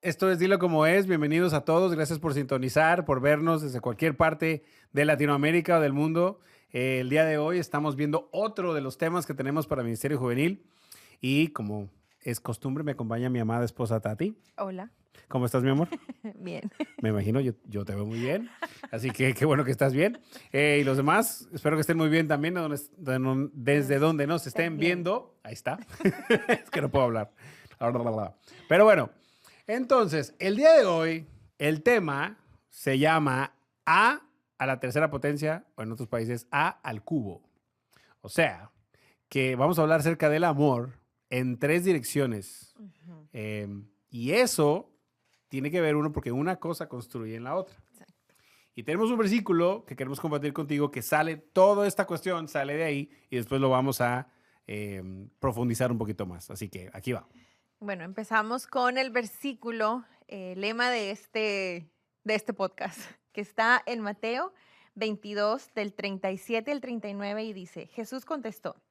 Esto es Dilo Como Es. Bienvenidos a todos. Gracias por sintonizar, por vernos desde cualquier parte de Latinoamérica o del mundo. El día de hoy estamos viendo otro de los temas que tenemos para Ministerio Juvenil. Y como es costumbre, me acompaña mi amada esposa Tati. Hola. ¿Cómo estás, mi amor? Bien. Me imagino, yo te veo muy bien. Así que qué bueno que estás bien. Y los demás, espero que estén muy bien también desde donde nos estén viendo. Ahí está. Es que no puedo hablar. Pero bueno, entonces, el día de hoy, el tema se llama a la tercera potencia, o en otros países, A al cubo. O sea, que vamos a hablar acerca del amor en tres direcciones. Y eso tiene que ver uno porque una cosa construye en la otra. Exacto. Y tenemos un versículo que queremos compartir contigo que sale, toda esta cuestión sale de ahí y después lo vamos a profundizar un poquito más. Así que aquí va. Bueno, empezamos con el versículo, lema de este podcast, que está en Mateo 22, del 37 al 39, y dice, Jesús contestó,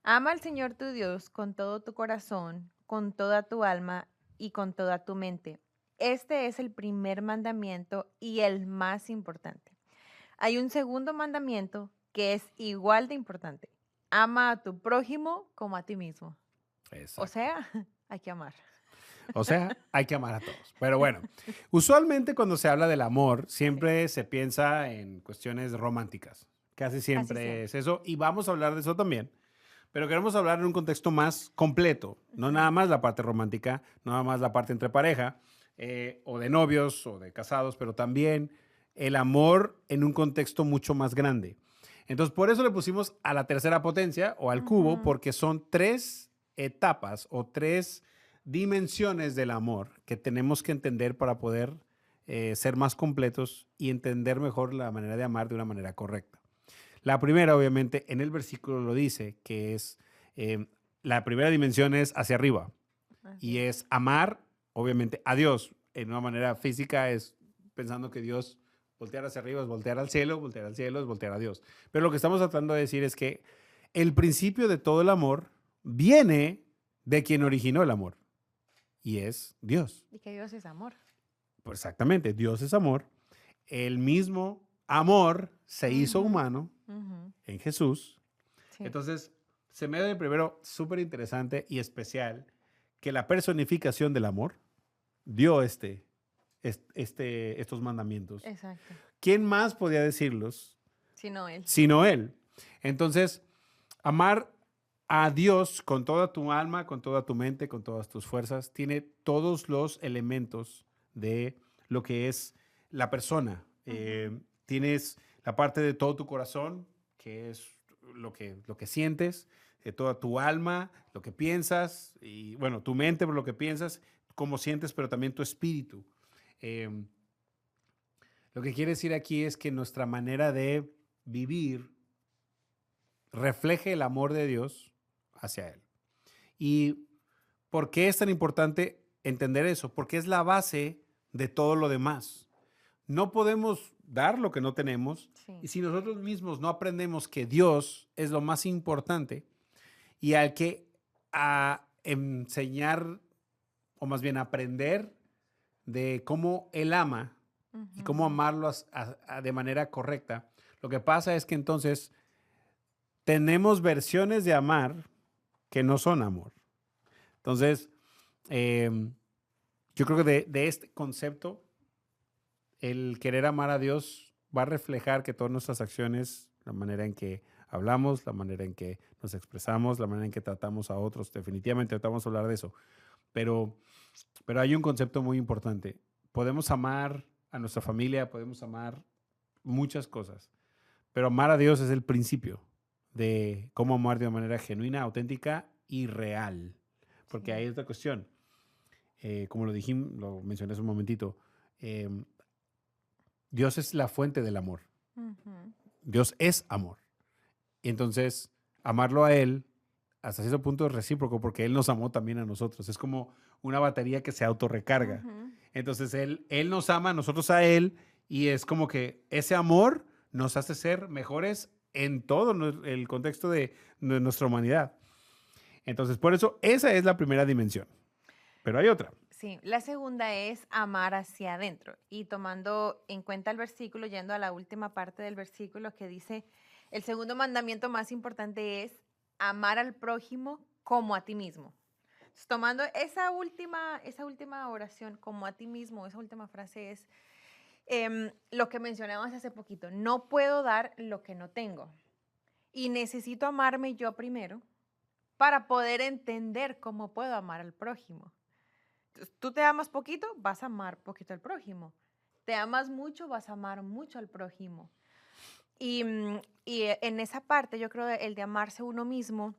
ama al Señor tu Dios con todo tu corazón, con toda tu alma y con toda tu mente. Este es el primer mandamiento y el más importante. Hay un segundo mandamiento que es igual de importante. Ama a tu prójimo como a ti mismo. O Exacto. sea, hay que amar. O sea, hay que amar a todos. Pero bueno, usualmente cuando se habla del amor, siempre se piensa en cuestiones románticas. Casi siempre es eso. Y vamos a hablar de eso también. Pero queremos hablar en un contexto más completo. No nada más la parte romántica, no nada más la parte entre pareja, o de novios, o de casados, pero también el amor en un contexto mucho más grande. Entonces, por eso le pusimos a la tercera potencia o al cubo, porque son tres etapas o tres dimensiones del amor que tenemos que entender para poder ser más completos y entender mejor la manera de amar de una manera correcta. La primera, obviamente, en el versículo lo dice, que es, la primera dimensión es hacia arriba y es amar, obviamente, a Dios. En una manera física es pensando que Dios, voltear hacia arriba es voltear al cielo es voltear a Dios. Pero lo que estamos tratando de decir es que el principio de todo el amor viene de quien originó el amor y es Dios. Y que Dios es amor. Pues exactamente, Dios es amor. El mismo amor se hizo humano en Jesús. Sí. Entonces, se me da primero súper interesante y especial que la personificación del amor dio estos mandamientos. Exacto. ¿Quién más podía decirlos Sino Él. sino Él? Entonces, amar a Dios con toda tu alma, con toda tu mente, con todas tus fuerzas, tiene todos los elementos de lo que es la persona. Tienes la parte de todo tu corazón, que es lo que sientes, toda tu alma, lo que piensas, y bueno, tu mente por lo que piensas, cómo sientes, pero también tu espíritu. Lo que quiere decir aquí es que nuestra manera de vivir refleje el amor de Dios hacia Él. ¿Y por qué es tan importante entender eso? Porque es la base de todo lo demás. No podemos dar lo que no tenemos. Sí. Y si nosotros mismos no aprendemos que Dios es lo más importante y al que a enseñar, o más bien aprender de cómo Él ama y cómo amarlo de manera correcta, lo que pasa es que entonces tenemos versiones de amar que no son amor. Entonces, yo creo que de este concepto, el querer amar a Dios va a reflejar que todas nuestras acciones, la manera en que hablamos, la manera en que nos expresamos, la manera en que tratamos a otros, definitivamente ahorita vamos a hablar de eso, pero hay un concepto muy importante. Podemos amar a nuestra familia, podemos amar muchas cosas, pero amar a Dios es el principio de cómo amar de una manera genuina, auténtica y real. Porque hay otra cuestión. Como lo dijimos, lo mencioné hace un momentito, Dios es la fuente del amor. Dios es amor. Y entonces, amarlo a Él, hasta cierto punto es recíproco, porque Él nos amó también a nosotros. Es como una batería que se autorrecarga. Entonces, él nos ama, nosotros a Él, y es como que ese amor nos hace ser mejores en todo el contexto de nuestra humanidad. Entonces, por eso, esa es la primera dimensión. pero hay otra. Sí, la segunda es amar hacia adentro. Y tomando en cuenta el versículo, yendo a la última parte del versículo que dice, el segundo mandamiento más importante es amar al prójimo como a ti mismo. Entonces, tomando esa última oración, como a ti mismo, esa última frase es lo que mencionamos hace poquito. No puedo dar lo que no tengo. Y necesito amarme yo primero para poder entender cómo puedo amar al prójimo. Tú te amas poquito, vas a amar poquito al prójimo. Te amas mucho, vas a amar mucho al prójimo. Y en esa parte, yo creo el de amarse uno mismo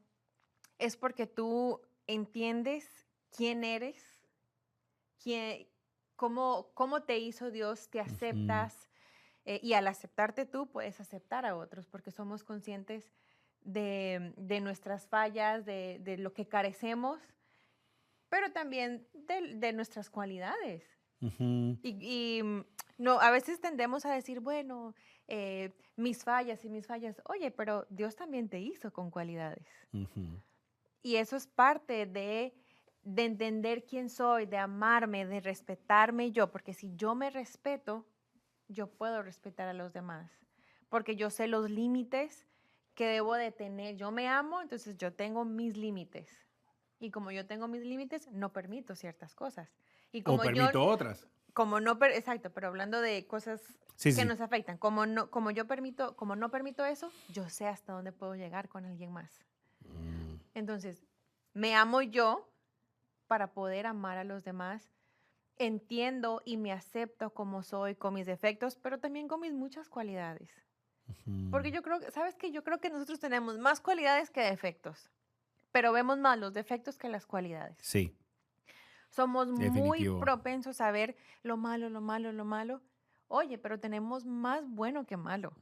es porque tú entiendes quién eres, cómo te hizo Dios, te aceptas, y al aceptarte tú puedes aceptar a otros porque somos conscientes de nuestras fallas, de lo que carecemos, pero también de nuestras cualidades. No, a veces tendemos a decir, bueno, mis fallas y mis fallas. Oye, pero Dios también te hizo con cualidades. Y eso es parte de entender quién soy, de amarme, de respetarme yo, porque si yo me respeto, yo puedo respetar a los demás, porque yo sé los límites que debo de tener. Yo me amo, entonces yo tengo mis límites. Y como yo tengo mis límites, no permito ciertas cosas. Y como o permito otras. Exacto, pero hablando de cosas que nos afectan, como no permito eso, yo sé hasta dónde puedo llegar con alguien más. Entonces, me amo yo para poder amar a los demás. Entiendo y me acepto como soy, con mis defectos, pero también con mis muchas cualidades. Porque ¿sabes qué? Yo creo que nosotros tenemos más cualidades que defectos, pero vemos más los defectos que las cualidades. Sí. Somos Definitivo. muy propensos a ver lo malo, lo malo, lo malo. Oye, pero tenemos más bueno que malo.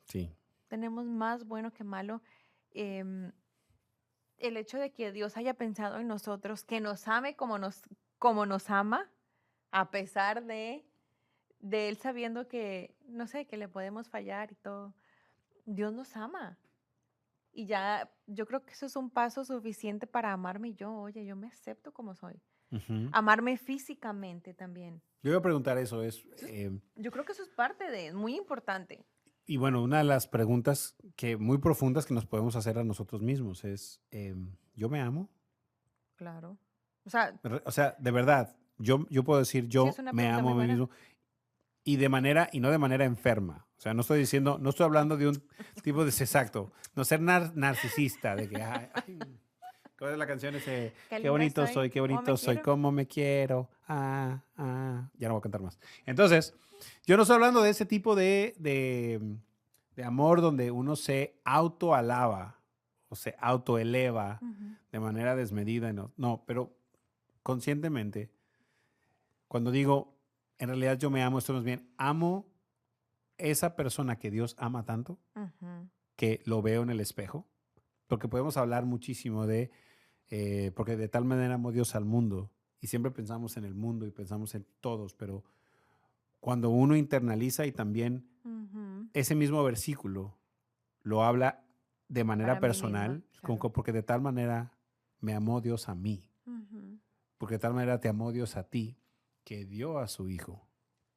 Sí. Tenemos más bueno que malo. El hecho de que Dios haya pensado en nosotros, que nos ame como nos ama, a pesar de Él sabiendo que, no sé, que le podemos fallar y todo. Dios nos ama. Y ya, yo creo que eso es un paso suficiente para amarme yo. Oye, yo me acepto como soy. Amarme físicamente también. Yo iba a preguntar eso. Yo creo que eso es parte muy importante. Y bueno, una de las preguntas muy profundas que nos podemos hacer a nosotros mismos es, ¿yo me amo? Claro. O sea, de verdad, yo puedo decir, yo me amo a mí mismo. Y no de manera enferma. O sea, no estoy hablando de un tipo de exacto. No ser narcisista, de que, ¿cuál es la canción ese? Qué bonito soy, qué bonito soy, cómo me quiero. Ya no voy a cantar más. Entonces, yo no estoy hablando de ese tipo de amor donde uno se autoalaba o se autoeleva de manera desmedida. No, pero conscientemente, cuando digo, en realidad yo me amo, esto no es bien, amo esa persona que Dios ama tanto, que lo veo en el espejo, porque podemos hablar muchísimo porque de tal manera amó Dios al mundo, y siempre pensamos en el mundo y pensamos en todos, pero cuando uno internaliza y también ese mismo versículo lo habla de manera personal, claro. Porque de tal manera me amó Dios a mí, porque de tal manera te amó Dios a ti, que dio a su Hijo,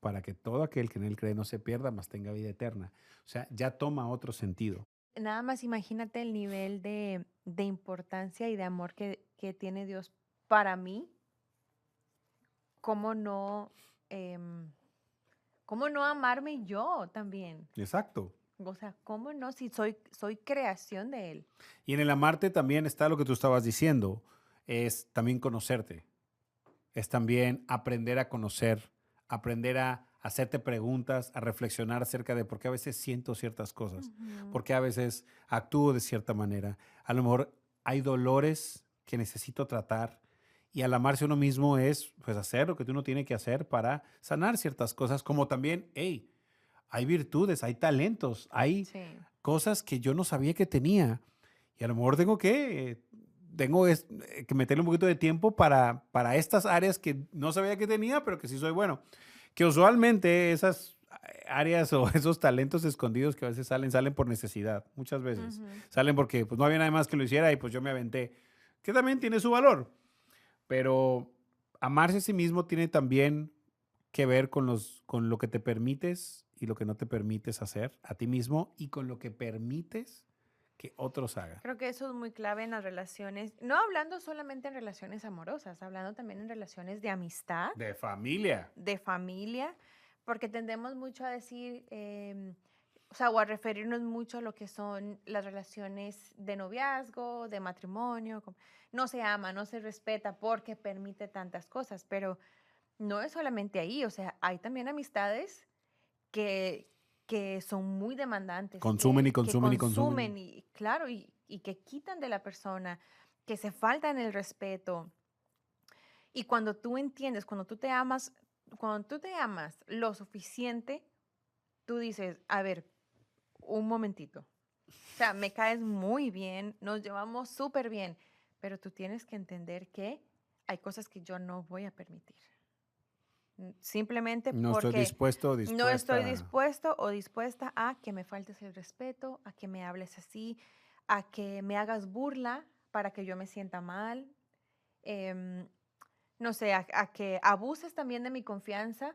para que todo aquel que en Él cree no se pierda, mas tenga vida eterna. O sea, ya toma otro sentido. Nada más imagínate el nivel de importancia y de amor que tiene Dios para mí. ¿Cómo no amarme yo también? Exacto. O sea, ¿cómo no? Si soy creación de Él. Y en el amarte también está lo que tú estabas diciendo, es también conocerte. Es también aprender a conocer, aprender a hacerte preguntas, a reflexionar acerca de por qué a veces siento ciertas cosas, por qué a veces actúo de cierta manera. A lo mejor hay dolores que necesito tratar y al amarse uno mismo es pues hacer lo que uno tiene que hacer para sanar ciertas cosas, como también, hay virtudes, hay talentos, hay cosas que yo no sabía que tenía y a lo mejor tengo que meterle un poquito de tiempo para estas áreas que no sabía que tenía, pero que sí soy bueno. Que usualmente esas áreas o esos talentos escondidos que a veces salen por necesidad, muchas veces. Salen porque pues, no había nada más que lo hiciera y pues yo me aventé, que también tiene su valor. Pero amarse a sí mismo tiene también que ver con lo que te permites y lo que no te permites hacer a ti mismo y con lo que permites que otros hagan. Creo que eso es muy clave en las relaciones, no hablando solamente en relaciones amorosas, hablando también en relaciones de amistad, De familia. de familia, porque tendemos mucho a decir, o sea, o a referirnos mucho a lo que son las relaciones de noviazgo, de matrimonio, no se ama, no se respeta porque permite tantas cosas, pero no es solamente ahí, o sea, hay también amistades que, que son muy demandantes, Consumen y que consumen y consumen. consumen y claro, y que quitan de la persona, que se faltan el respeto. Y cuando tú entiendes, cuando tú te amas lo suficiente, tú dices, a ver, un momentito. O sea, me caes muy bien, nos llevamos súper bien, pero tú tienes que entender que hay cosas que yo no voy a permitir. Simplemente No estoy porque dispuesto o no estoy dispuesta. dispuesto o dispuesta a que me faltes el respeto, a que me hables así, a que me hagas burla para que yo me sienta mal. em, no sé, a que abuses también de mi confianza.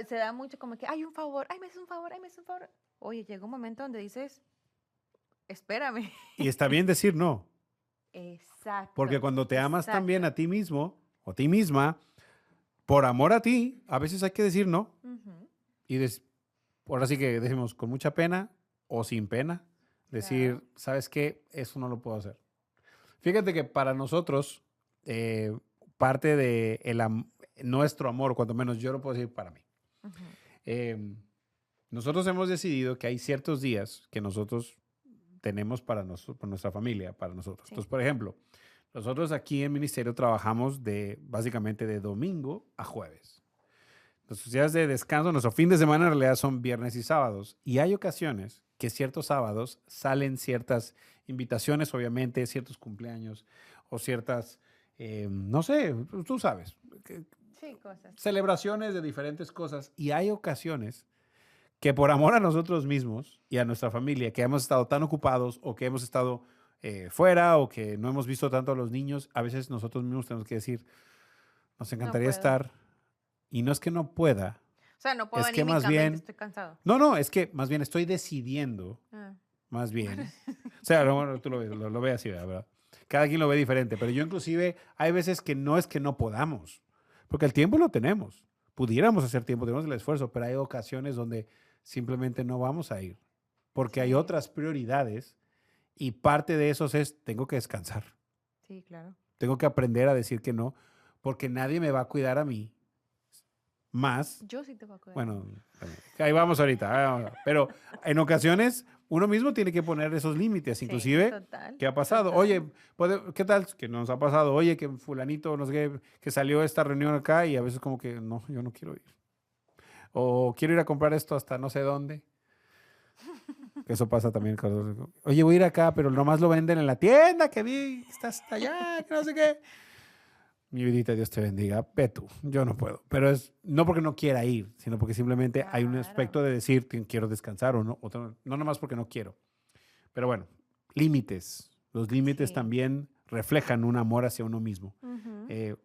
Se da mucho como que, hay un favor, ay, me haces un favor, ay, me haces un favor. Oye, llega un momento donde dices, espérame. Y está bien decir no, Exacto, porque cuando te amas también exacto. a ti mismo o a ti misma, por amor a ti, a veces hay que decir no. Ujú, Y ahora sí que decimos con mucha pena o sin pena, decir, claro. ¿sabes qué? Eso no lo puedo hacer. Fíjate que para nosotros, parte de nuestro amor, cuanto menos yo lo puedo decir para mí. Ujú, eh, Nosotros hemos decidido que hay ciertos días que nosotros tenemos para nuestra familia, para nosotros. sí. Entonces, por ejemplo, nosotros aquí en ministerio trabajamos básicamente de domingo a jueves. Nuestros días de descanso, nuestro fin de semana en realidad son viernes y sábados. Y hay ocasiones que ciertos sábados salen ciertas invitaciones, obviamente, ciertos cumpleaños o ciertas, no sé, tú sabes, Sí, cosas. celebraciones de diferentes cosas. Y hay ocasiones que por amor a nosotros mismos y a nuestra familia, que hemos estado tan ocupados o que hemos estado fuera o que no hemos visto tanto a los niños, a veces nosotros mismos tenemos que decir, nos No encantaría puedo. estar. Y no es que no pueda, O sea, no puedo es que más anímicamente, bien, estoy cansado. no, es que más bien estoy decidiendo, Ah. más bien. O sea, bueno, tú lo ves así, ¿verdad? Cada quien lo ve diferente, pero yo inclusive hay veces que no es que no podamos, porque el tiempo lo tenemos. Pudiéramos hacer tiempo, tenemos el esfuerzo, pero hay ocasiones donde simplemente no vamos a ir, porque hay Sí, otras prioridades y parte de esos es, tengo que descansar, sí, claro. tengo que aprender a decir que no, porque nadie me va a cuidar a mí más. Yo sí te voy a cuidar a ti. Bueno, ahí vamos ahorita, pero en ocasiones uno mismo tiene que poner esos límites, Sí, inclusive, total, ¿qué ha pasado? Oye, total. ¿qué tal? ¿Qué nos ha pasado? Oye, que fulanito, no sé qué, que salió esta reunión acá y a veces como que, no, yo no quiero ir. O quiero ir a comprar esto hasta no sé dónde. Eso pasa también. Oye, voy a ir acá, pero nomás lo venden en la tienda que vi, que está hasta allá, que no sé qué. Mi vidita, Dios te bendiga. Ve tú, yo no puedo. Pero es no porque no quiera ir, sino porque simplemente hay un Claro. aspecto de decir que quiero descansar o no. No nomás porque no quiero. Pero bueno, límites. Los límites Sí. también reflejan un amor hacia uno mismo. Ujú, Eh,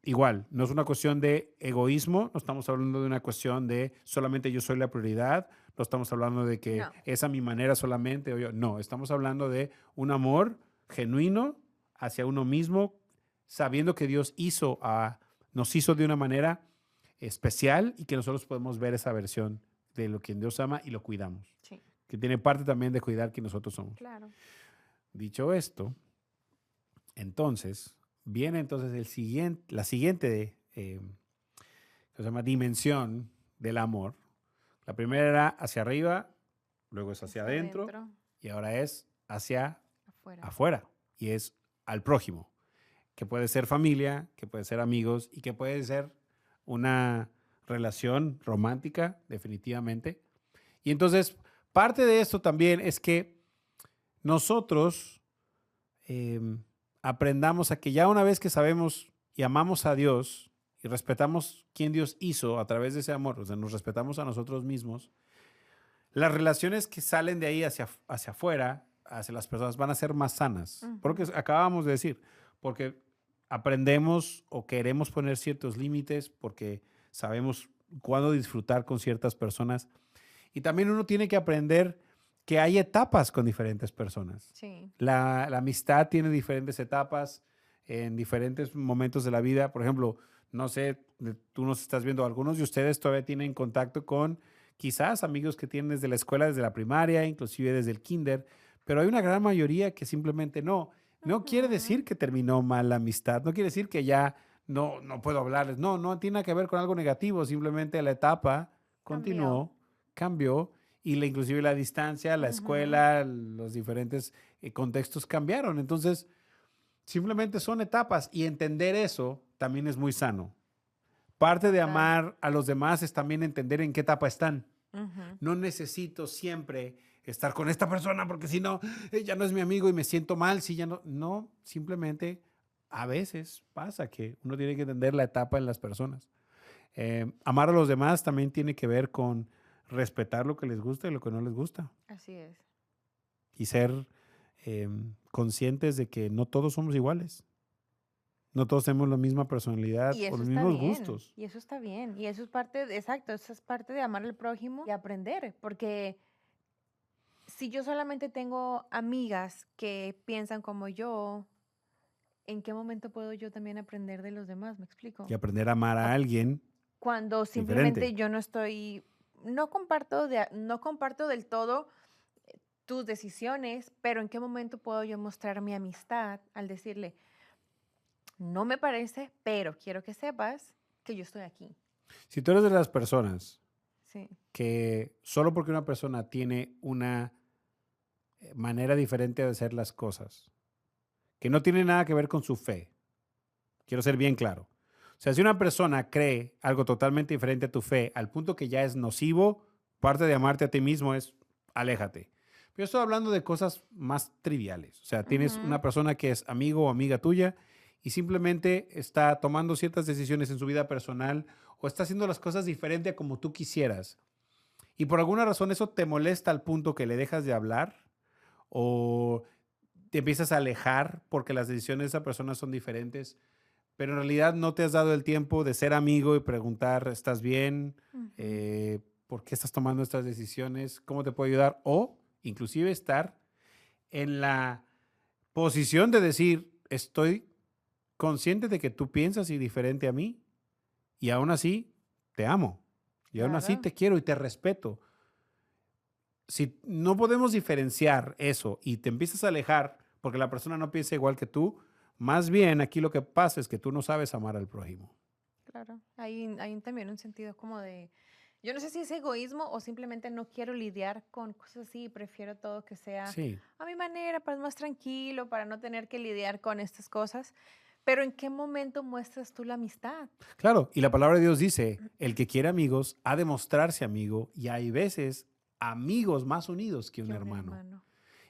Igual, no es una cuestión de egoísmo, no estamos hablando de una cuestión de solamente yo soy la prioridad, no estamos hablando de que no, es a mi manera solamente, no, estamos hablando de un amor genuino hacia uno mismo, sabiendo que Dios nos hizo de una manera especial y que nosotros podemos ver esa versión de lo que Dios ama y lo cuidamos, sí, que tiene parte también de cuidar que nosotros somos. claro. Dicho esto, entonces, viene entonces la siguiente que se llama dimensión del amor. La primera era hacia arriba, luego es hacia Hacia adentro adentro, y ahora es hacia afuera. afuera y es al prójimo, que puede ser familia, que puede ser amigos y que puede ser una relación romántica, definitivamente. Y entonces, parte de esto también es que nosotros aprendamos a que ya una vez que sabemos y amamos a Dios y respetamos quien Dios hizo a través de ese amor, o sea, nos respetamos a nosotros mismos, las relaciones que salen de ahí hacia afuera, hacia las personas, van a ser más sanas. Porque Ujú, acabamos de decir, porque aprendemos o queremos poner ciertos límites porque sabemos cuándo disfrutar con ciertas personas. Y también uno tiene que aprender que hay etapas con diferentes personas. Sí. La amistad tiene diferentes etapas en diferentes momentos de la vida. Por ejemplo, no sé, tú nos estás viendo, algunos de ustedes todavía tienen contacto con quizás amigos que tienen desde la escuela, desde la primaria, inclusive desde el kinder, pero hay una gran mayoría que simplemente no. No quiere Ujú. decir que terminó mal la amistad, no quiere decir que ya no puedo hablarles, no tiene que ver con algo negativo, simplemente la etapa Cambió. continuó, cambió y inclusive la distancia, la Ujú. escuela, los diferentes contextos cambiaron. Entonces, simplemente son etapas y entender eso también es muy sano. Parte de Total. amar a los demás es también entender en qué etapa están. Ujú. No necesito siempre estar con esta persona porque si no, ya no es mi amigo y me siento mal. Si ya no, no, simplemente a veces pasa que uno tiene que entender la etapa en las personas. Amar a los demás también tiene que ver con respetar lo que les gusta y lo que no les gusta Así es. y ser conscientes de que no todos somos iguales. No todos tenemos la misma personalidad Y o eso los está mismos bien, gustos. y eso está bien, y eso es parte, exacto, eso es parte de amar al prójimo y aprender, porque si yo solamente tengo amigas que piensan como yo, ¿en qué momento puedo yo también aprender de los demás? ¿Me Y explico? aprender a amar a Ap- alguien Cuando simplemente diferente. yo no estoy, no comparto del todo tus decisiones, pero ¿en qué momento puedo yo mostrar mi amistad al decirle, no me parece, pero quiero que sepas que yo estoy aquí? Si tú eres de las personas Sí. que solo porque una persona tiene una manera diferente de hacer las cosas, que no tiene nada que ver con su fe, quiero ser bien claro. O sea, si una persona cree algo totalmente diferente a tu fe, al punto que ya es nocivo, parte de amarte a ti mismo es aléjate. Pero yo estoy hablando de cosas más triviales. O sea, tienes Ujú. una persona que es amigo o amiga tuya y simplemente está tomando ciertas decisiones en su vida personal o está haciendo las cosas diferente a como tú quisieras. Y por alguna razón eso te molesta al punto que le dejas de hablar o te empiezas a alejar porque las decisiones de esa persona son diferentes, pero en realidad no te has dado el tiempo de ser amigo y preguntar, ¿estás bien? Ujú. ¿Por qué estás tomando estas decisiones? ¿Cómo te puedo ayudar? O inclusive estar en la posición de decir, estoy consciente de que tú piensas y diferente a mí y aún así te amo y aún así Claro, te quiero y te respeto. Si no podemos diferenciar eso y te empiezas a alejar porque la persona no piensa igual que tú, más bien aquí lo que pasa es que tú no sabes amar al prójimo. claro. Hay también un sentido como de, yo no sé si es egoísmo o simplemente no quiero lidiar con cosas así, prefiero todo que sea Sí, a mi manera, para más tranquilo, para no tener que lidiar con estas cosas. Pero ¿en qué momento muestras tú la amistad? claro. Y la palabra de Dios dice, el que quiere amigos ha de mostrarse amigo y hay veces amigos más unidos que un Que un hermano. hermano.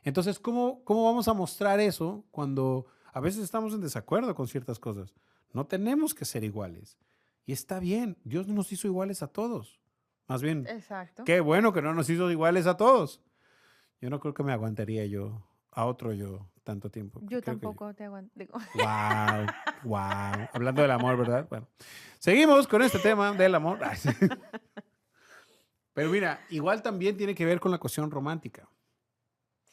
Entonces, ¿cómo vamos a mostrar eso cuando a veces estamos en desacuerdo con ciertas cosas? No tenemos que ser iguales. Y está bien, Dios no nos hizo iguales a todos. Más bien, Exacto. qué bueno que no nos hizo iguales a todos. Yo no creo que me aguantaría yo a otro yo tanto tiempo. Yo Creo que, tampoco te aguanto. Digo, wow, wow. Hablando del amor, ¿verdad? Bueno, seguimos con este tema del amor. Ay, sí. Pero mira, igual también tiene que ver con la cuestión romántica,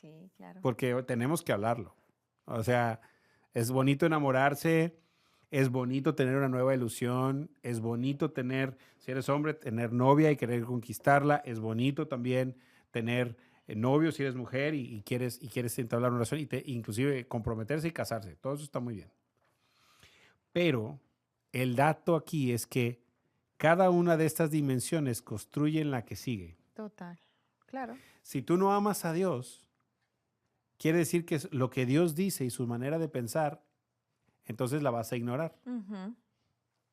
sí, claro. porque tenemos que hablarlo. O sea, es bonito enamorarse, es bonito tener una nueva ilusión, es bonito tener, si eres hombre, tener novia y querer conquistarla, es bonito también tener novio si eres mujer y quieres entablar una relación y inclusive comprometerse y casarse. Todo eso está muy bien. Pero el dato aquí es que cada una de estas dimensiones construye en la que sigue. Total. Claro. Si tú no amas a Dios, quiere decir que lo que Dios dice y su manera de pensar, entonces la vas a ignorar. Ujú,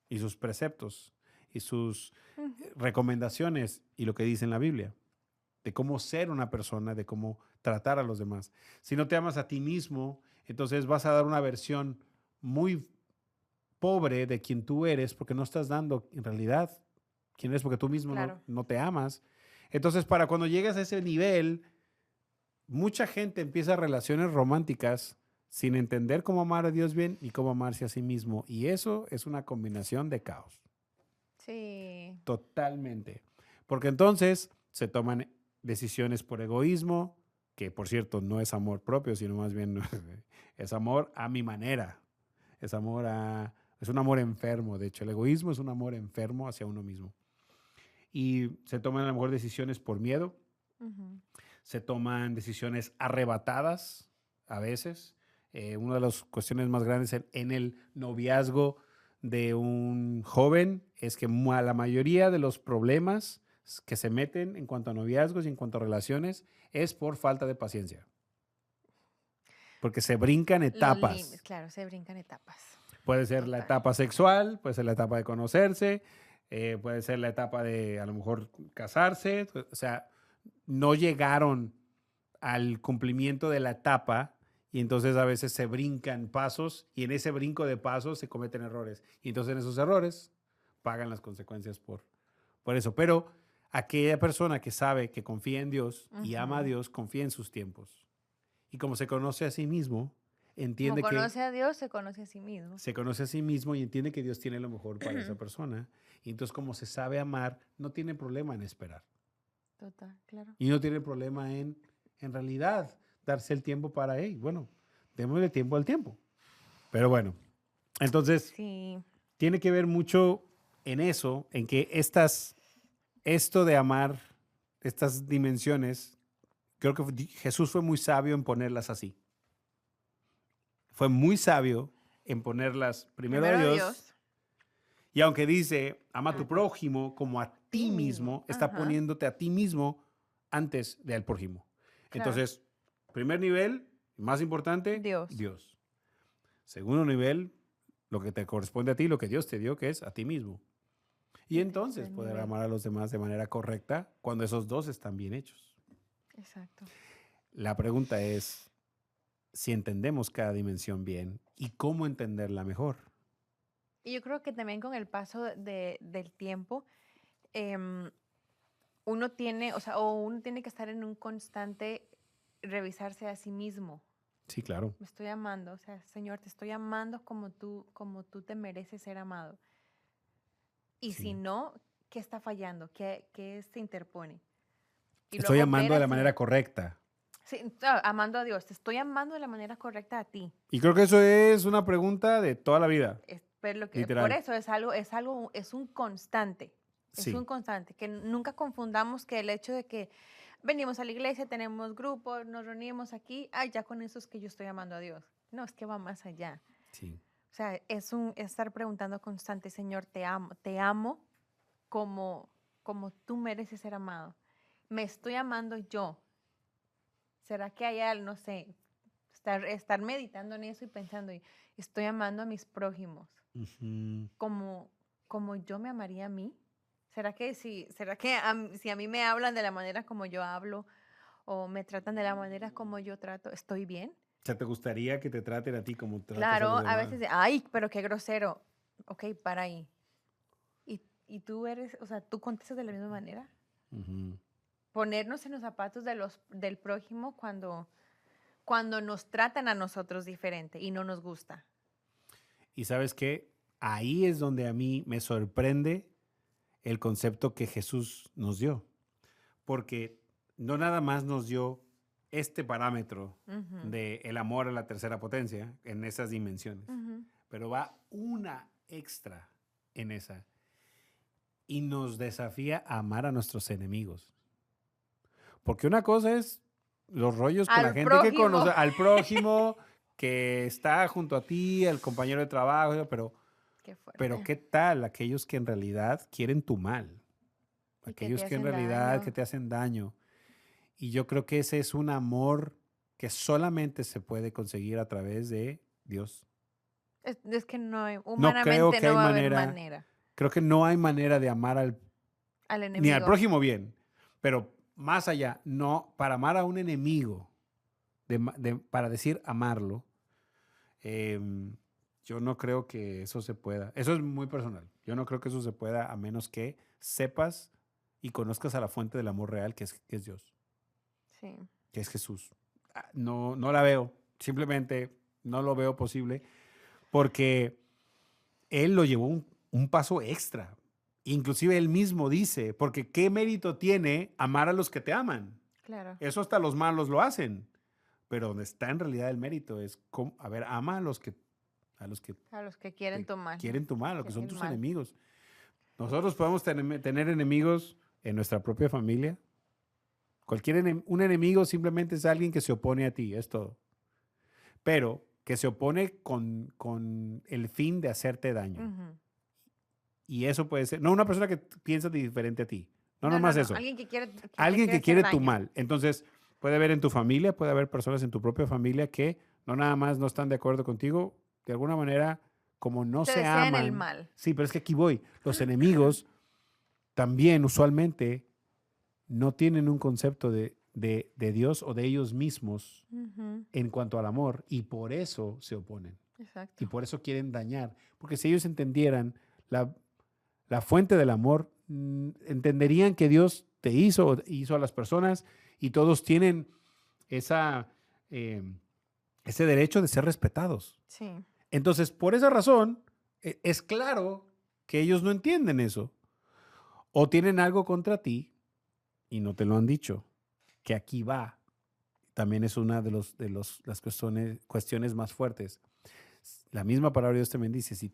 Y sus preceptos y sus ujú. recomendaciones y lo que dice en la Biblia, de cómo ser una persona, de cómo tratar a los demás. Si no te amas a ti mismo, entonces vas a dar una versión muy pobre de quien tú eres porque no estás dando en realidad quién eres porque tú mismo no, Claro. no te amas. Entonces, para cuando llegas a ese nivel, mucha gente empieza relaciones románticas sin entender cómo amar a Dios bien y cómo amarse a sí mismo. Y eso es una combinación de caos. Sí. Totalmente. Porque entonces se toman decisiones por egoísmo, que por cierto no es amor propio, sino más bien es amor a mi manera. Es amor a... Es un amor enfermo. De hecho, el egoísmo es un amor enfermo hacia uno mismo. Y se toman a lo mejor decisiones por miedo, Ujú. se toman decisiones arrebatadas a veces. Una de las cuestiones más grandes en el noviazgo de un joven es que la mayoría de los problemas que se meten en cuanto a noviazgos y en cuanto a relaciones es por falta de paciencia, porque se brincan Los límites, etapas. claro, se brincan etapas. Puede ser la Total. etapa sexual, puede ser la etapa de conocerse, puede ser la etapa de a lo mejor casarse, o sea, no llegaron al cumplimiento de la etapa y entonces a veces se brincan pasos y en ese brinco de pasos se cometen errores. Y entonces en esos errores pagan las consecuencias por eso. Pero aquella persona que sabe, que confía en Dios y ama a Ujú. Dios, confía en sus tiempos. Y como se conoce a sí mismo, Como entiende que conoce a Dios, se conoce a sí mismo. se conoce a sí mismo y entiende que Dios tiene lo mejor para esa persona. Y entonces como se sabe amar, no tiene problema en esperar. Total, claro. Y no tiene problema en realidad, darse el tiempo para, hey, bueno, démosle tiempo al tiempo. Pero bueno, entonces Sí. tiene que ver mucho en eso, en que esto de amar, estas dimensiones, creo que Jesús fue muy sabio en ponerlas así. Fue muy sabio en ponerlas primero a Primero a Dios. Dios, Y aunque dice, ama a a tu prójimo como a ti ti mismo. mismo, está Ajá, poniéndote a ti mismo antes del prójimo. claro. Entonces, primer nivel, más importante, Dios. Dios. Segundo nivel, lo que te corresponde a ti, lo que Dios te dio, que es a ti mismo. Y Y entonces tercer poder nivel. amar a los demás de manera correcta cuando esos dos están bien hechos. Exacto. La pregunta es si entendemos cada dimensión bien y cómo entenderla mejor. Y yo creo que también con el paso del tiempo, em, uno tiene, o sea, o uno tiene que estar en un constante revisarse a sí mismo. Sí, claro. Me estoy amando, o sea, Señor, te estoy amando como tú te mereces ser amado. Y si Sí. no, ¿qué está fallando? ¿Qué se interpone? Y Estoy luego ver amando de la hacia, manera correcta. sí, amando a Dios, te estoy amando de la manera correcta a ti. Y creo que eso es una pregunta de toda la vida, Pero por literal. eso es un constante. Es un Sí, constante. Que nunca confundamos que el hecho de que venimos a la iglesia, tenemos grupos, nos reunimos aquí, ya con eso es que yo estoy amando a Dios. No, es que va más allá. sí. O sea, es estar preguntando constante, Señor, te amo como tú mereces ser amado. Me estoy amando yo. ¿Será que hay algo, no sé, estar meditando en eso y pensando, y estoy amando a mis prójimos Ujú. como, como yo me amaría a mí? ¿Será que si a mí me hablan de la manera como yo hablo o me tratan de la manera como yo trato, estoy bien? O sea, ¿te gustaría que te traten a ti como tratas a los Claro, a demás? veces, ay, pero qué grosero. Ok, para ahí. Y tú eres, o sea, tú contestas de la misma manera. Ujú. Ponernos en los zapatos del prójimo cuando nos tratan a nosotros diferente y no nos gusta. Y sabes qué, ahí es donde a mí me sorprende el concepto que Jesús nos dio, porque no nada más nos dio este parámetro Ujú, de el amor a la tercera potencia en esas dimensiones, ujú. pero va una extra en esa y nos desafía a amar a nuestros enemigos. Porque una cosa es los rollos con la Al gente que conoce, prójimo. al prójimo, que está junto a ti, al compañero de trabajo, Qué pero fuerte. ¿qué tal aquellos que en realidad quieren tu mal? Y que Aquellos te que en hacen realidad que daño. te hacen daño. Y yo creo que ese es un amor que solamente se puede conseguir a través de Dios. Es que no hay, No creo humanamente que no hay va a haber manera, manera creo que no hay manera de amar al ni al enemigo. prójimo bien, pero más allá, no, para amar a un enemigo, para decir amarlo, em, yo no creo que eso se pueda. Eso es muy personal. Yo no creo que eso se pueda a menos que sepas y conozcas a la fuente del amor real, que es Dios, Sí. que es Jesús. No, no la veo. Simplemente no lo veo posible porque él lo llevó un paso extra. Inclusive él mismo dice, porque ¿qué mérito tiene amar a los que te aman? Claro. Eso hasta los malos lo hacen. Pero donde está en realidad el mérito es, a ver, ama a los que quieren tu mal. quieren tu mal, a los que son quieren el tus mal. enemigos. Nosotros podemos tener enemigos en nuestra propia familia. Un enemigo simplemente es alguien que se opone a ti, es todo. Pero que se opone con el fin de hacerte daño. Ujú. Y eso puede ser, no una persona que piensa diferente a ti, no nomás eso. Alguien que quiere, Alguien que hacer quiere tu daño. mal. Entonces, puede haber en tu familia, puede haber personas en tu propia familia que no nada más no están de acuerdo contigo, de alguna manera, como no Te se desean aman. el mal. Sí, pero es que aquí voy. Los enemigos también usualmente no tienen un concepto de Dios o de ellos mismos Ujú. en cuanto al amor y por eso se oponen Exacto. y por eso quieren dañar. Porque si ellos entendieran la fuente del amor, entenderían que Dios te hizo a las personas y todos tienen esa, eh, ese derecho de ser respetados. Sí. Entonces, por esa razón, es claro que ellos no entienden eso. O tienen algo contra ti y no te lo han dicho. Que aquí va. También es una de las cuestiones más fuertes. La misma palabra de Dios también dice, si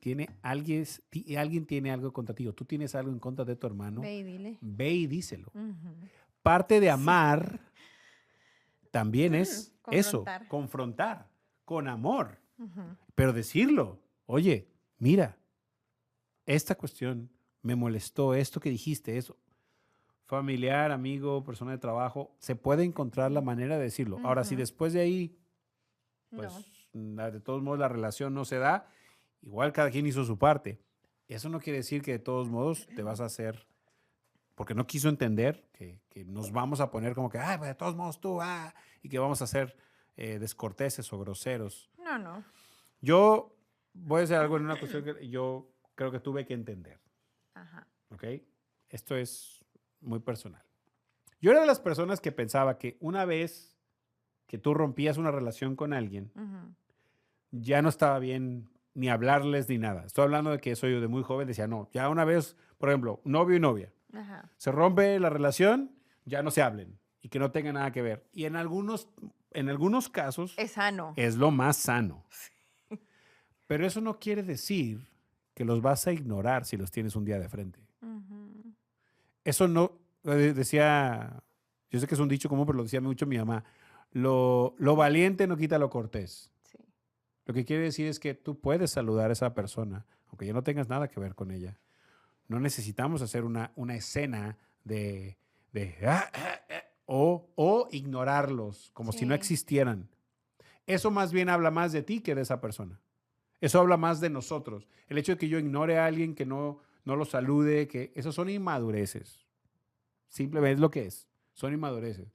alguien tiene algo contra ti o tú tienes algo en contra de tu hermano, Ve y dile. ve y díselo. Ujú. Parte de amar también es eso, Confrontar. confrontar con amor, Ujú. pero decirlo. Oye, mira, esta cuestión me molestó, esto que dijiste, eso. Familiar, amigo, persona de trabajo, se puede encontrar la manera de decirlo. Ahora, si Ujú. después de ahí pues de todos modos la relación no se da, igual cada quien hizo su parte. Eso no quiere decir que de todos modos te vas a hacer, porque no quiso entender que nos vamos a poner como que, ay, pues de todos modos tú, y que vamos a ser descorteses o groseros. No. Yo voy a hacer algo en una cuestión que yo creo que tuve que entender, Ajá. ¿ok? Esto es muy personal. Yo era de las personas que pensaba que una vez que tú rompías una relación con alguien, Ujú. ya no estaba bien ni hablarles ni nada. Estoy hablando de que soy de muy joven, decía, no, ya una vez, por ejemplo, novio y novia, Ajá. se rompe la relación, ya no se hablen y que no tenga nada que ver. Y en algunos casos Es sano. es lo más sano. Pero eso no quiere decir que los vas a ignorar si los tienes un día de frente. Ujú. Eso no, decía, yo sé que es un dicho común, pero lo decía mucho mi mamá, lo valiente no quita lo cortés. Sí. Lo que quiere decir es que tú puedes saludar a esa persona, aunque ya no tengas nada que ver con ella. No necesitamos hacer una escena o ignorarlos, como si no Sí. existieran. Eso más bien habla más de ti que de esa persona. Eso habla más de nosotros. El hecho de que yo ignore a alguien, que no lo salude, que esos son inmadureces. Simplemente es lo que es. Son inmadureces.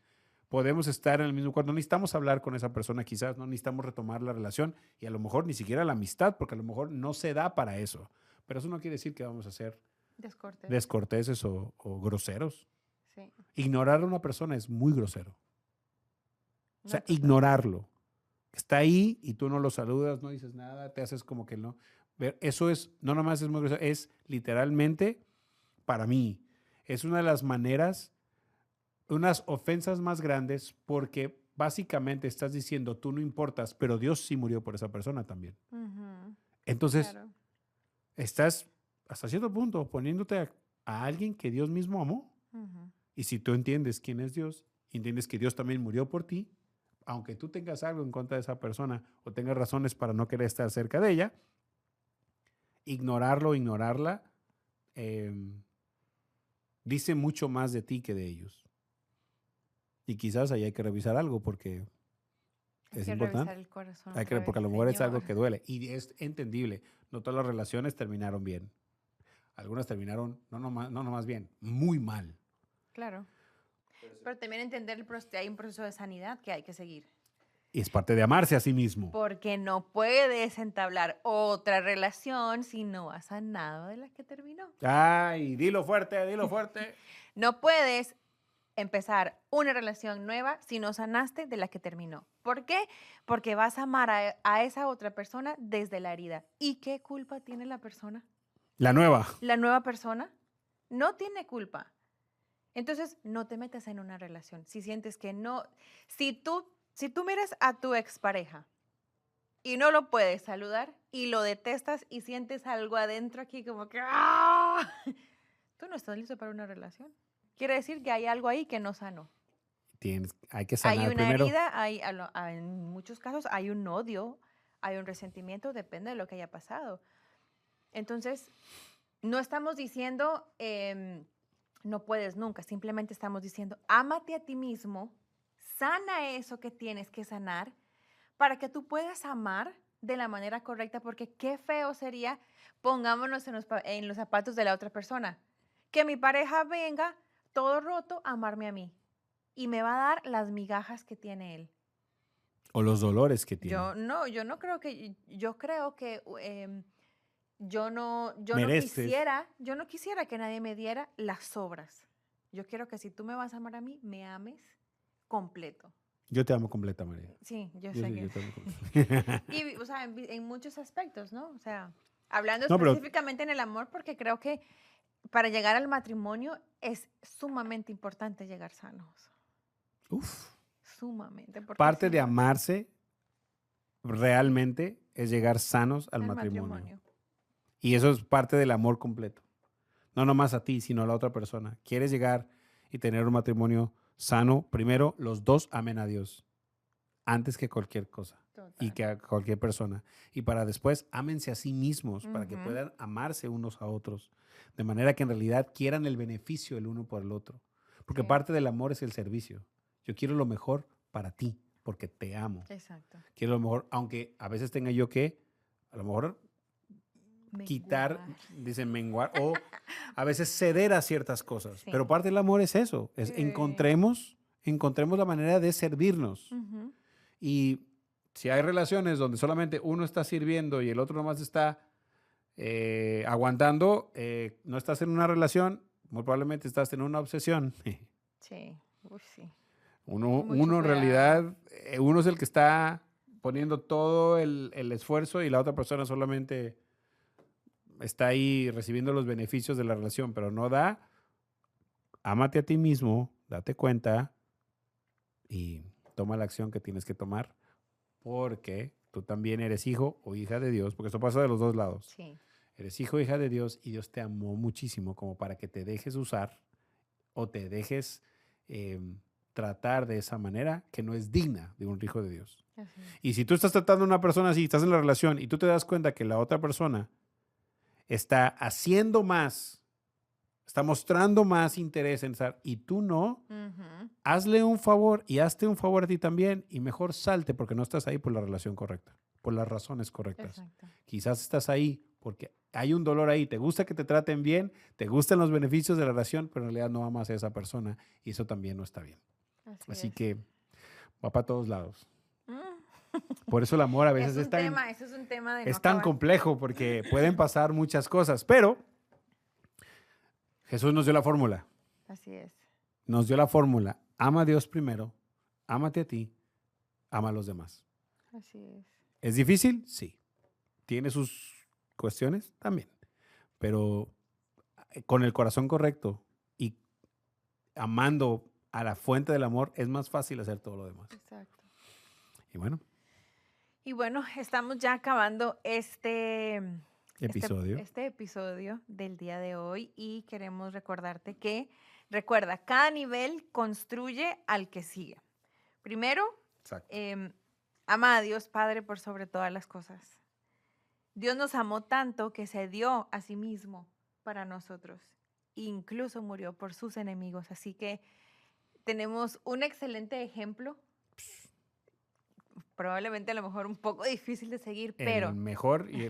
Podemos estar en el mismo cuarto, no necesitamos hablar con esa persona quizás, no necesitamos retomar la relación y a lo mejor ni siquiera la amistad, porque a lo mejor no se da para eso. Pero eso no quiere decir que vamos a ser Descortés. descorteses o groseros. Sí. Ignorar a una persona es muy grosero. O No, sea, totalmente. ignorarlo. Está ahí y tú no lo saludas, no dices nada, te haces como que no. Eso es, no nomás es muy grosero, es literalmente, para mí, es una de las maneras, unas ofensas más grandes porque básicamente estás diciendo tú no importas, pero Dios sí murió por esa persona también. Ujú. Entonces, Claro. estás hasta cierto punto poniéndote a alguien que Dios mismo amó. Ujú. Y si tú entiendes quién es Dios, entiendes que Dios también murió por ti, aunque tú tengas algo en contra de esa persona o tengas razones para no querer estar cerca de ella, ignorarlo, ignorarla, dice mucho más de ti que de ellos. Y quizás ahí hay que revisar algo porque Hay es que importante. revisar el corazón. Porque a lo mejor es algo que duele y es entendible. No todas las relaciones terminaron bien. Algunas terminaron no nomás bien, muy mal. Claro. Pero también entender hay un proceso de sanidad que hay que seguir. Y es parte de amarse a sí mismo. Porque no puedes entablar otra relación si no has sanado de la que terminó. Ay, dilo fuerte, dilo fuerte. No puedes empezar una relación nueva si no sanaste de la que terminó. ¿Por qué? Porque vas a amar a esa otra persona desde la herida. ¿Y qué culpa tiene la persona? La nueva. La nueva persona no tiene culpa. Entonces, no te metas en una relación. Si sientes que no, si tú miras a tu expareja y no lo puedes saludar y lo detestas y sientes algo adentro aquí como que ¡ah! Tú no estás listo para una relación. Quiere decir que hay algo ahí que no sanó. Hay que Hay sanar una primero. herida, en muchos casos hay un odio, hay un resentimiento, depende de lo que haya pasado. Entonces, no estamos diciendo no puedes nunca, simplemente estamos diciendo ámate a ti mismo, sana eso que tienes que sanar para que tú puedas amar de la manera correcta, porque qué feo sería, pongámonos en los zapatos de la otra persona, que mi pareja venga todo roto a amarme a mí y me va a dar las migajas que tiene él. O los dolores que tiene. Yo creo que, yo no Mereces. yo no quisiera que nadie me diera las sobras. Yo quiero que si tú me vas a amar a mí, me ames completo. Yo te amo completa, María. Sí, yo Yo sé sí, que. yo te amo completa. Y, o sea, en muchos aspectos, ¿no? O sea, hablando No, pero específicamente en el amor, porque creo que para llegar al matrimonio es sumamente importante llegar sanos. uf, Sumamente. Porque parte si de no, amarse realmente es llegar sanos al el matrimonio. matrimonio. Y eso es parte del amor completo. No nomás a ti, sino a la otra persona. ¿Quieres llegar y tener un matrimonio sano? Primero, los dos amen a Dios antes que cualquier cosa y Total. que a cualquier persona. Y para después, ámense a sí mismos para que Ujú. puedan amarse unos a otros. De manera que en realidad quieran el beneficio el uno por el otro. Porque Sí, parte del amor es el servicio. Yo quiero lo mejor para ti porque te amo. exacto. Quiero lo mejor, aunque a veces tenga yo que, a lo mejor quitar, Menguar. dicen menguar, o a veces ceder a ciertas cosas. Pero Sí. parte del amor es eso, es Sí. encontremos la manera de servirnos. Ujú. Y si hay relaciones donde solamente uno está sirviendo y el otro nomás está aguantando, no estás en una relación, muy probablemente estás en una obsesión. Sí. Uy, sí. Mucho Uno en cuidado. realidad, uno es el que está poniendo todo el esfuerzo y la otra persona solamente está ahí recibiendo los beneficios de la relación, pero no da. Ámate a ti mismo, date cuenta y toma la acción que tienes que tomar porque tú también eres hijo o hija de Dios, porque esto pasa de los dos lados. Sí. Eres hijo o hija de Dios y Dios te amó muchísimo como para que te dejes usar o te dejes tratar de esa manera que no es digna de un hijo de Dios. Así es. Y si tú estás tratando a una persona así, estás en la relación y tú te das cuenta que la otra persona está haciendo más, está mostrando más interés en estar y tú no, Ujú. hazle un favor y hazte un favor a ti también y mejor salte porque no estás ahí por la relación correcta, por las razones correctas. Exacto. Quizás estás ahí porque hay un dolor ahí, te gusta que te traten bien, te gustan los beneficios de la relación, pero en realidad no amas a esa persona y eso también no está bien. Así Así es. que va para todos lados. Mm. Por eso el amor a veces Eso es un tema de no es tan acabar. complejo porque pueden pasar muchas cosas, pero Jesús nos dio la fórmula. Así es. Nos dio la fórmula. Ama a Dios primero, ámate a ti, ama a los demás. Así es. ¿Es difícil? Sí. ¿Tiene sus cuestiones? También. Pero con el corazón correcto y amando a la fuente del amor es más fácil hacer todo lo demás. Exacto. Y bueno, Y bueno, estamos ya acabando episodio. este episodio del día de hoy y queremos recordarte que, recuerda, cada nivel construye al que sigue. Primero, Exacto. ama a Dios Padre por sobre todas las cosas. Dios nos amó tanto que se dio a sí mismo para nosotros. Incluso murió por sus enemigos. Así que tenemos un excelente ejemplo, probablemente a lo mejor un poco difícil de seguir, El pero mejor y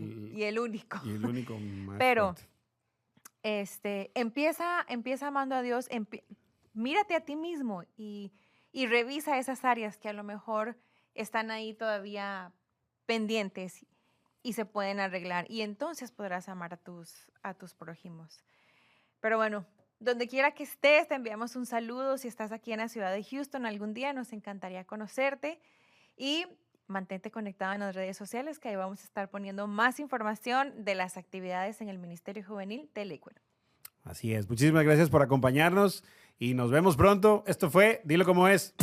el único. y el único más Pero fuerte. empieza amando a Dios, mírate a ti mismo y revisa esas áreas que a lo mejor están ahí todavía pendientes y se pueden arreglar y entonces podrás amar a tus prójimos. Pero bueno, Donde quiera que estés, te enviamos un saludo. Si estás aquí en la ciudad de Houston algún día, nos encantaría conocerte. Y mantente conectado en las redes sociales, que ahí vamos a estar poniendo más información de las actividades en el Ministerio Juvenil de Lakewood. Así es. Muchísimas gracias por acompañarnos y nos vemos pronto. Esto fue Dilo Como Es.